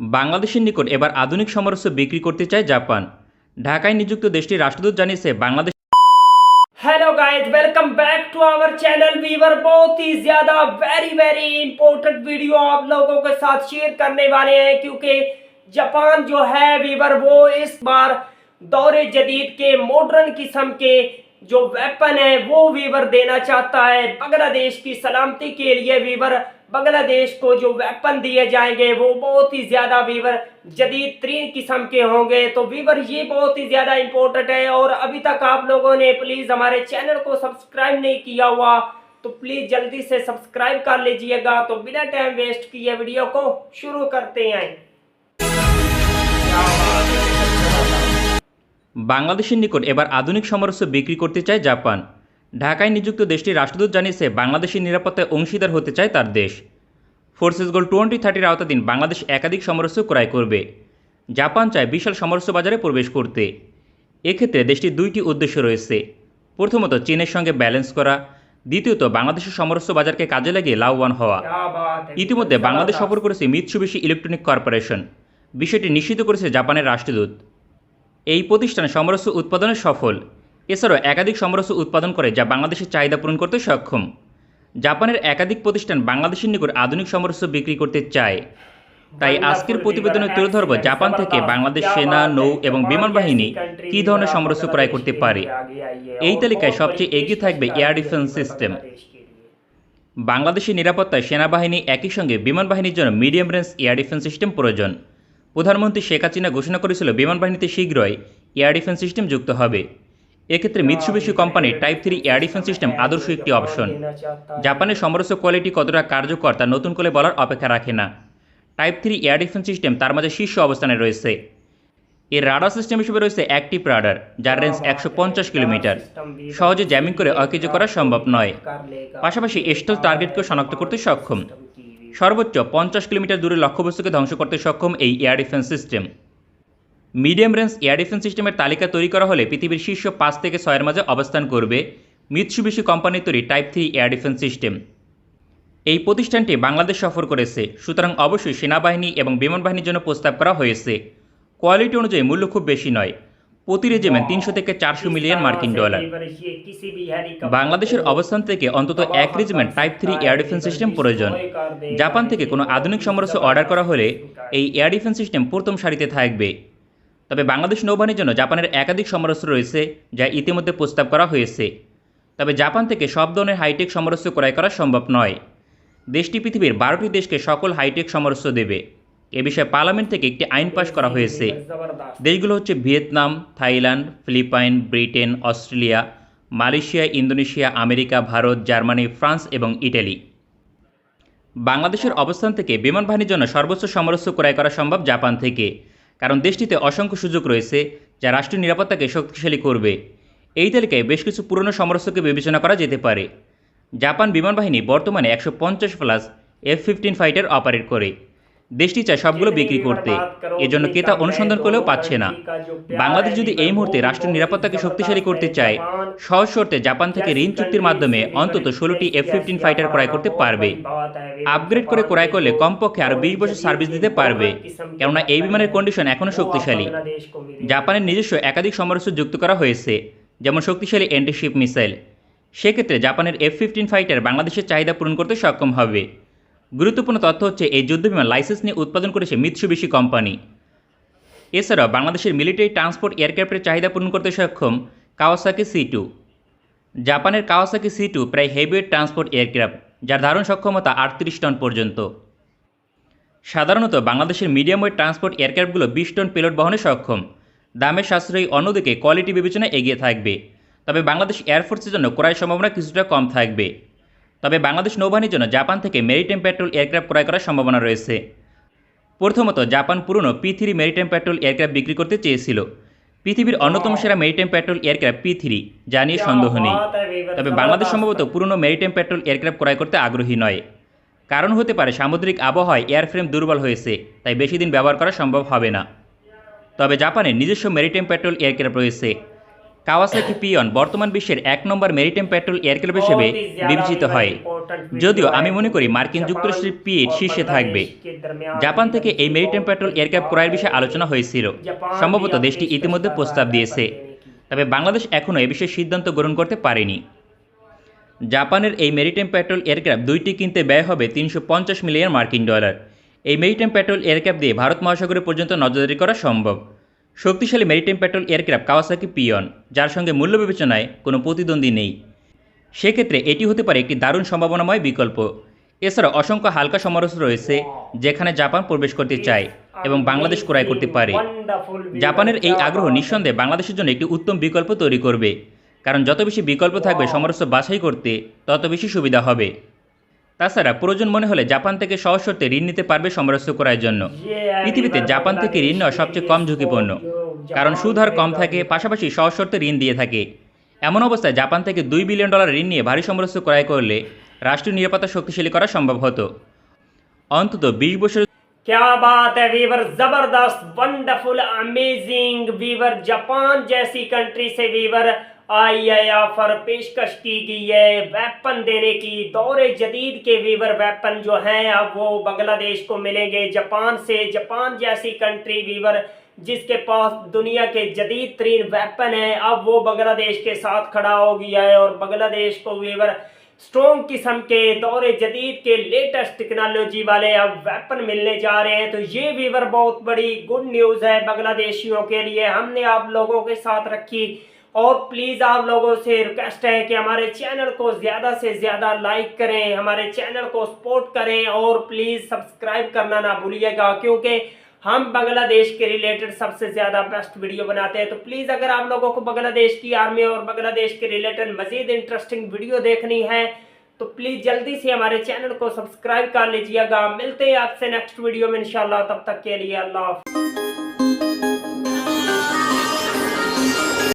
বাংলাদেশের নিকট এবার আধুনিক সমরাস্ত্র বিক্রি করতে চায় জাপান। ঢাকায় নিযুক্ত দেশটির রাষ্ট্রদূত জানিয়েছে Bangladesh. Hello guys, welcome back to our channel viewer. बहुत ही ज्यादा वेरी इंपॉर्टेंट वीडियो आप लोगों के साथ शेयर करने वाले हैं, क्योंकि जापान जो है वीवर वो इस बार दौरे जदीद के मॉडर्न किस्म के जो वेपन है वो वीवर देना चाहता है बांग्लादेश की सलामती के लिए। वीवर बांग्लादेश को जो वेपन दिए जाएंगे वो बहुत ही ज्यादा वीवर जदीद तरीन किस्म के होंगे। तो वीवर ये बहुत ही ज्यादा इंपॉर्टेंट है, और अभी तक आप लोगों ने प्लीज हमारे चैनल को सब्सक्राइब नहीं किया हुआ तो प्लीज जल्दी से सब्सक्राइब कर लीजिएगा। तो बिना टाइम वेस्ट किए वीडियो को शुरू करते हैं। বাংলাদেশের নিকট এবার আধুনিক সমরাস্ত্র বিক্রি করতে চায় জাপান। ঢাকায় নিযুক্ত দেশটির রাষ্ট্রদূত জানিয়েছে বাংলাদেশের নিরাপত্তায় অংশীদার হতে চায় তার দেশ। ফোর্সেস গোল 2030 আওতাধীন বাংলাদেশ একাধিক সমরাস্ত্র ক্রয় করবে। জাপান চায় বিশাল সমরাস্ত্র বাজারে প্রবেশ করতে। এক্ষেত্রে দেশটির দুইটি উদ্দেশ্য রয়েছে। প্রথমত চীনের সঙ্গে ব্যালেন্স করা, দ্বিতীয়ত বাংলাদেশের সমরাস্ত্র বাজারকে কাজে লাগিয়ে লাভবান হওয়া। ইতিমধ্যে বাংলাদেশ সফর করেছে মিৎসুবিশি ইলেকট্রনিক কর্পোরেশন। বিষয়টি নিশ্চিত করেছে জাপানের রাষ্ট্রদূত। এই প্রতিষ্ঠান সমরাস্ত্র উৎপাদনে সফল। এছাড়াও একাধিক সমরাস্ত্র উৎপাদন করে যা বাংলাদেশের চাহিদা পূরণ করতে সক্ষম। জাপানের একাধিক প্রতিষ্ঠান বাংলাদেশের নিকট আধুনিক সমরাস্ত্র বিক্রি করতে চায়। তাই আজকের প্রতিবেদনে তুলে ধরব জাপান থেকে বাংলাদেশ সেনা, নৌ এবং বিমান বাহিনী কী ধরনের সমরাস্ত্র ক্রয় করতে পারে। এই তালিকায় সবচেয়ে এগিয়ে থাকবে এয়ার ডিফেন্স সিস্টেম। বাংলাদেশের নিরাপত্তায় সেনাবাহিনী একই সঙ্গে বিমান বাহিনীর জন্য medium range air defence system প্রয়োজন। প্রধানমন্ত্রী শেখ হাসিনা ঘোষণা করেছিল বিমান বাহিনীতে শীঘ্রই এয়ার ডিফেন্স সিস্টেম যুক্ত হবে। এক্ষেত্রে মিৎসুবিশি কোম্পানির টাইপ 3 এয়ার ডিফেন্স সিস্টেম আদর্শ একটি অপশন। জাপানের সমরাস্ত্র কোয়ালিটি কতটা কার্যকর তা নতুন করে বলার অপেক্ষা রাখে না। টাইপ 3 এয়ার ডিফেন্স সিস্টেম তার মাঝে শীর্ষ অবস্থানে রয়েছে। এর রাডার সিস্টেম হিসেবে রয়েছে অ্যাক্টিভ রাডার, যার রেঞ্জ 150 কিলোমিটার। সহজে জ্যামিং করে অকেজ করা সম্ভব নয়। পাশাপাশি স্টেলথ টার্গেটকেও শনাক্ত করতে সক্ষম। সর্বোচ্চ 50 কিলোমিটার দূরে লক্ষ্যবস্তুকে ধ্বংস করতে সক্ষম এই air defence system. Medium range air defence সিস্টেমের তালিকা তৈরি করা হলে পৃথিবীর শীর্ষ 5 থেকে 6 এর মাঝে অবস্থান করবে মিৎসুবিশি কোম্পানির তৈরি টাইপ 3 এয়ার ডিফেন্স সিস্টেম। এই প্রতিষ্ঠানটি বাংলাদেশ সফর করেছে, সুতরাং অবশ্যই সেনাবাহিনী এবং বিমান বাহিনীর জন্য প্রস্তাব করা হয়েছে। কোয়ালিটি অনুযায়ী মূল্য খুব বেশি নয়, প্রতি রেজিমেন্ট 300 থেকে 400 মিলিয়ন মার্কিন ডলার। বাংলাদেশের অবস্থান থেকে অন্তত এক regiment type 3 air defence system প্রয়োজন। জাপান থেকে কোনো আধুনিক সমরাস্ত্র অর্ডার করা হলে এই এয়ার ডিফেন্স সিস্টেম প্রথম সারিতে থাকবে। তবে বাংলাদেশ নৌবাহিনীর জন্য জাপানের একাধিক সমরাস্ত্র রয়েছে যা ইতিমধ্যে প্রস্তাব করা হয়েছে। তবে জাপান থেকে সব ধরনের হাইটেক সমরাস্ত্র ক্রয় করা সম্ভব নয়। দেশটি পৃথিবীর 12টি দেশকে সকল হাইটেক সমরাস্ত্র দেবে। এ বিষয়ে পার্লামেন্ট থেকে একটি আইন পাশ করা হয়েছে। দেশগুলো হচ্ছে Vietnam, Thailand, Philippine, Britain, Australia, Malaysia, Indonesia, America, Bharat, Germany, France এবং ইটালি। বাংলাদেশের অবস্থান থেকে বিমান বাহিনীর জন্য সর্বোচ্চ সমরাস্ত্র ক্রয় করা সম্ভব জাপান থেকে, কারণ দেশটিতে অসংখ্য সুযোগ রয়েছে যা রাষ্ট্রীয় নিরাপত্তাকে শক্তিশালী করবে। এই তালিকায় বেশ কিছু পুরনো সমরাস্ত্রকে বিবেচনা করা যেতে পারে। জাপান বিমান বাহিনী বর্তমানে 150+ F-15 ফাইটার অপারেট করে। দেশটি চায় সবগুলো বিক্রি করতে, এজন্য ক্রেতা অনুসন্ধান করলেও পাচ্ছে না। বাংলাদেশ যদি এই মুহূর্তে রাষ্ট্রীয় নিরাপত্তাকে শক্তিশালী করতে চায়, সহজ শর্তে জাপান থেকে ঋণ চুক্তির মাধ্যমে অন্তত 16টি F-15 ফাইটার ক্রয় করতে পারবে। আপগ্রেড করে ক্রয় করলে কমপক্ষে আরও 20 বছর সার্ভিস দিতে পারবে, কেননা এই বিমানের কন্ডিশন এখনও শক্তিশালী। জাপানের নিজস্ব একাধিক সমরাস্ত্র যুক্ত করা হয়েছে, যেমন শক্তিশালী অ্যান্টিশিপ মিসাইল। সেক্ষেত্রে জাপানের F-15 ফাইটার বাংলাদেশের চাহিদা পূরণ করতে সক্ষম হবে। গুরুত্বপূর্ণ তথ্য হচ্ছে এই যুদ্ধবিমান লাইসেন্স নিয়ে উৎপাদন করেছে মিৎসুবিশি কোম্পানি। এছাড়াও বাংলাদেশের মিলিটারি ট্রান্সপোর্ট এয়ারক্রাফটের চাহিদা পূরণ করতে সক্ষম কাওয়াসাকি C2। জাপানের কাওয়াসাকি C2 প্রায় হেভিওয়েট ট্রান্সপোর্ট এয়ারক্রাফট, যার ধারণ সক্ষমতা 38 টন পর্যন্ত। সাধারণত বাংলাদেশের মিডিয়াম ওয়েট ট্রান্সপোর্ট এয়ারক্রাফটগুলো 20 টন পেলোড বহনে সক্ষম। দামের সাশ্রয়ী, অন্যদিকে কোয়ালিটি বিবেচনায় এগিয়ে থাকবে। তবে বাংলাদেশ এয়ারফোর্সের জন্য ক্রয়ের সম্ভাবনা কিছুটা কম থাকবে। তবে বাংলাদেশ নৌবাহিনীর জন্য জাপান থেকে মেরিটাইম পেট্রোল এয়ারক্রাফট ক্রয় করার সম্ভাবনা রয়েছে। প্রথমত জাপান পুরনো P-3 মেরিটাইম পেট্রোল এয়ারক্রাফট বিক্রি করতে চেয়েছিল। পৃথিবীর অন্যতম সেরা মেরিটাইম পেট্রোল এয়ারক্রাফট P-3, যা নিয়ে সন্দেহ নেই। তবে বাংলাদেশ সম্ভবত পুরনো মেরিটাইম পেট্রোল এয়ারক্রাফট ক্রয় করতে আগ্রহী নয়। কারণ হতে পারে সামুদ্রিক আবহাওয়ায় এয়ারফ্রেম দুর্বল হয়েছে, তাই বেশি দিন ব্যবহার করা সম্ভব হবে না। তবে জাপানের নিজস্ব মেরিটাইম পেট্রোল এয়ারক্রাফট রয়েছে। কাওয়াসাকি পিয়ন বর্তমান বিশ্বের 1 নম্বর মেরিটাইম পেট্রোল এয়ারক্রাফট হিসেবে বিবেচিত হয়। যদিও আমি মনে করি মার্কিন যুক্তরাষ্ট্রের পিএইচ শীর্ষে থাকবে। জাপান থেকে এই মেরিটাইম পেট্রোল এয়ারক্রাফট ক্রয়ের বিষয়ে আলোচনা হয়েছিল। সম্ভবত দেশটি ইতিমধ্যে প্রস্তাব দিয়েছে, তবে বাংলাদেশ এখনও এ বিষয়ে সিদ্ধান্ত গ্রহণ করতে পারেনি। জাপানের এই মেরিটাইম পেট্রোল এয়ারক্রাফট দুইটি কিনতে ব্যয় হবে $350 মিলিয়ন। এই মেরিটাইম পেট্রোল এয়ারক্রাফট দিয়ে ভারত মহাসাগর পর্যন্ত নজরদারি করা সম্ভব। শক্তিশালী maritime patrol aircraft Kawasaki peon, যার সঙ্গে মূল্য বিবেচনায় কোনো প্রতিদ্বন্দ্বী নেই। সেক্ষেত্রে এটি হতে পারে একটি দারুণ সম্ভাবনাময় বিকল্প। এছাড়াও অসংখ্য হালকা সমরাস্ত্র রয়েছে যেখানে জাপান প্রবেশ করতে চায় এবং বাংলাদেশ ক্রয় করতে পারে। জাপানের এই আগ্রহ নিঃসন্দেহে বাংলাদেশের জন্য একটি উত্তম বিকল্প তৈরি করবে, কারণ যত বেশি বিকল্প থাকবে সমরাস্ত্র বাছাই করতে তত বেশি সুবিধা হবে। তাছাড়া প্রয়োজন মনে হলে জাপান থেকে সহজ শর্তে ঋণ নিতে পারবে সমরাস্ত্র ক্রয়ের জন্য। পৃথিবীতে জাপান থেকে ঋণ নেওয়া সবচেয়ে কম ঝুঁকিপূর্ণ, কারণ সুদ হার কম থাকে, পাশাপাশি সহজ শর্তে ঋণ দিয়ে থাকে। এমন অবস্থায় জাপান থেকে $2 বিলিয়ন ঋণ নিয়ে ভারী সমরাস্ত্র ক্রয় করলে রাষ্ট্রীয় নিরাপত্তা শক্তিশালী করা সম্ভব হতো। অন্তত 20 বছর। क्या बात है वीवर, जबरदस्त, वंडरफुल, अमेजिंग वीवर। जापान जैसी कंट्री से वीवर आई ऑफर पेशकश की गई है वेपन देने की। दौरे जदीद के वीवर वेपन जो हैं अब वो बांग्लादेश को मिलेंगे जापान से। जापान जैसी कंट्री वीवर जिसके पास दुनिया के जदीद तरीन वेपन है, अब वो बांग्लादेश के साथ खड़ा हो गया है और बांग्लादेश को वीवर स्ट्रॉन्ग किस्म के दौरे जदीद के लेटेस्ट टेक्नोलॉजी वाले अब वेपन मिलने जा रहे हैं। तो ये वीवर बहुत बड़ी गुड न्यूज़ है बांग्लादेशियों के लिए, हमने आप लोगों के साथ रखी। और प्लीज़ आप लोगों से रिक्वेस्ट है कि हमारे चैनल को ज़्यादा से ज़्यादा लाइक करें, हमारे चैनल को सपोर्ट करें और प्लीज़ सब्सक्राइब करना ना भूलिएगा, क्योंकि हम बांग्लादेश के रिलेटेड सबसे ज़्यादा बेस्ट वीडियो बनाते हैं। तो प्लीज़ अगर आप लोगों को बांग्लादेश की आर्मी और बांग्लादेश के रिलेटेड मज़ीद इंटरेस्टिंग वीडियो देखनी है तो प्लीज़ जल्दी से हमारे चैनल को सब्सक्राइब कर लीजिएगा। मिलते हैं आपसे नेक्स्ट वीडियो में इंशाल्लाह, तब तक के लिए अल्लाह।